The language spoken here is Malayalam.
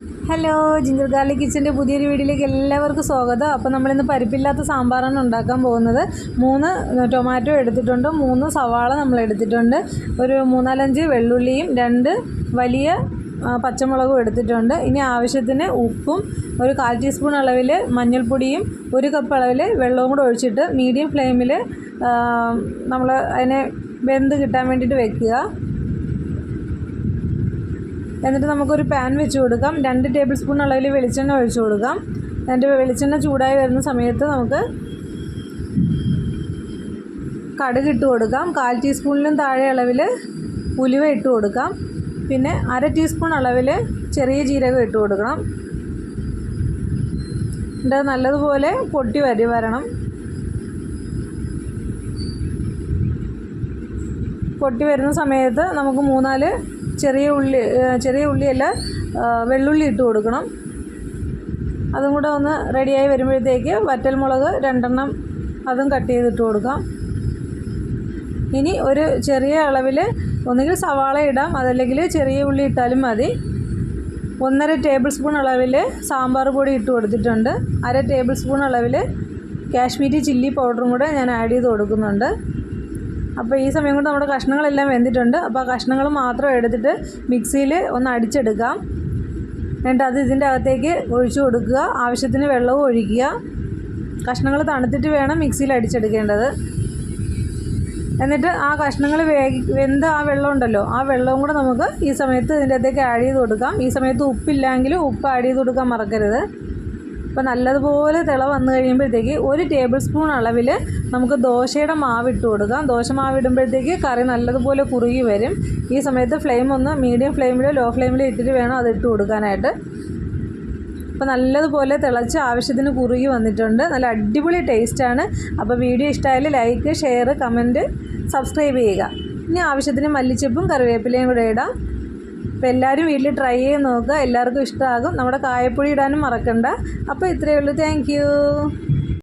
ഹലോ, ജിഞ്ചർ ഗാർലിക് കിച്ചൻ്റെ പുതിയൊരു വീഡിയോയിലേക്ക് എല്ലാവർക്കും സ്വാഗതം. അപ്പോൾ നമ്മളിന്ന് പരിപ്പില്ലാത്ത സാമ്പാറാണ് ഉണ്ടാക്കാൻ പോകുന്നത്. 3 ടൊമാറ്റോ എടുത്തിട്ടുണ്ട്, 3 സവാള നമ്മൾ എടുത്തിട്ടുണ്ട്, ഒരു 3-4 വെള്ളുള്ളിയും 2 വലിയ പച്ചമുളകും എടുത്തിട്ടുണ്ട്. ഇനി ആവശ്യത്തിന് ഉപ്പും, ഒരു 1/4 ടീസ്പൂൺ അളവിൽ മഞ്ഞൾപ്പൊടിയും, 1 കപ്പ് അളവിൽ വെള്ളവും കൂടെ ഒഴിച്ചിട്ട് മീഡിയം ഫ്ലെയിമിൽ നമ്മൾ അതിനെ വെന്ത് കിട്ടാൻ വേണ്ടിയിട്ട് വെക്കുക. എന്നിട്ട് നമുക്കൊരു പാൻ വെച്ച് കൊടുക്കാം. 2 ടേബിൾ സ്പൂൺ അളവിൽ വെളിച്ചെണ്ണ ഒഴിച്ച് കൊടുക്കാം. എന്നിട്ട് വെളിച്ചെണ്ണ ചൂടായി വരുന്ന സമയത്ത് നമുക്ക് കടുക് ഇട്ട് കൊടുക്കാം. 1/4 ടീസ്പൂണിലും താഴെ അളവിൽ ഉലുവ ഇട്ട് കൊടുക്കാം. പിന്നെ 1/2 ടീസ്പൂൺ അളവിൽ ചെറിയ ജീരകം ഇട്ട് കൊടുക്കണം. എന്നിട്ട് നല്ലതുപോലെ പൊട്ടി വരണം. പൊട്ടി വരുന്ന സമയത്ത് നമുക്ക് 3-4 ചെറിയ ഉള്ളിയല്ല വെള്ളുള്ളി ഇട്ട് കൊടുക്കണം. അതും കൂടെ ഒന്ന് റെഡിയായി വരുമ്പോഴത്തേക്ക് വറ്റൽമുളക് 2 അതും കട്ട് ചെയ്തിട്ട് കൊടുക്കാം. ഇനി ഒരു ചെറിയ അളവിൽ ഒന്നുകിൽ സവാള ഇടാം, അതല്ലെങ്കിൽ ചെറിയ ഉള്ളി ഇട്ടാലും മതി. 1.5 ടേബിൾ സ്പൂൺ അളവിൽ സാമ്പാർ പൊടി ഇട്ട് കൊടുത്തിട്ടുണ്ട്. 1/2 ടേബിൾ സ്പൂൺ അളവിൽ കാശ്മീരി ചില്ലി പൗഡറും കൂടെ ഞാൻ ആഡ് ചെയ്ത് കൊടുക്കുന്നുണ്ട്. അപ്പോൾ ഈ സമയം കൊണ്ട് നമ്മുടെ കഷ്ണങ്ങളെല്ലാം വെന്തിട്ടുണ്ട്. അപ്പോൾ ആ കഷ്ണങ്ങൾ മാത്രം എടുത്തിട്ട് മിക്സിയിൽ ഒന്ന് അടിച്ചെടുക്കാം. എന്നിട്ട് അത് ഇതിൻ്റെ അകത്തേക്ക് ഒഴിച്ചു കൊടുക്കുക. ആവശ്യത്തിന് വെള്ളവും ഒഴിക്കുക. കഷ്ണങ്ങൾ തണുത്തിട്ട് വേണം മിക്സിയിൽ അടിച്ചെടുക്കേണ്ടത്. എന്നിട്ട് ആ കഷ്ണങ്ങൾ വെന്ത് ആ വെള്ളം ഉണ്ടല്ലോ, ആ വെള്ളവും കൂടെ നമുക്ക് ഈ സമയത്ത് ഇതിൻ്റെ അകത്തേക്ക് ആഡ് ചെയ്ത് കൊടുക്കാം. ഈ സമയത്ത് ഉപ്പില്ലെങ്കിൽ ഉപ്പ് ആഡ് ചെയ്ത് കൊടുക്കാൻ മറക്കരുത്. അപ്പോൾ നല്ലതുപോലെ തിള വന്നു കഴിയുമ്പോഴത്തേക്ക് 1 ടേബിൾ സ്പൂൺ അളവിൽ നമുക്ക് ദോശയുടെ മാവ് ഇട്ട് കൊടുക്കാം. ദോശ മാവ് ഇടുമ്പോഴത്തേക്ക് കറി നല്ലതുപോലെ കുറുകി വരും. ഈ സമയത്ത് ഫ്ലെയിം ഒന്ന് മീഡിയം ഫ്ലെയിമിലോ ലോ ഫ്ലെയിമിലോ ഇട്ടിട്ട് വേണം അത് ഇട്ട് കൊടുക്കാനായിട്ട്. അപ്പോൾ നല്ലതുപോലെ തിളച്ച് ആവശ്യത്തിന് കുറുകി വന്നിട്ടുണ്ട്. നല്ല അടിപൊളി ടേസ്റ്റാണ്. അപ്പോൾ വീഡിയോ ഇഷ്ടമായാൽ ലൈക്ക്, ഷെയർ, കമൻറ്റ്, സബ്സ്ക്രൈബ് ചെയ്യുക. ഇനി ആവശ്യത്തിന് മല്ലിച്ചപ്പും കറിവേപ്പിലയും കൂടെ ഇടാം. അപ്പോൾ എല്ലാവരും വീട്ടിൽ ട്രൈ ചെയ്ത് നോക്കുക, എല്ലാവർക്കും ഇഷ്ടമാകും. നമ്മുടെ കായപ്പൊടി ഇടാനും മറക്കണ്ട. അപ്പോൾ ഇത്രയേ ഉള്ളൂ. Thank you.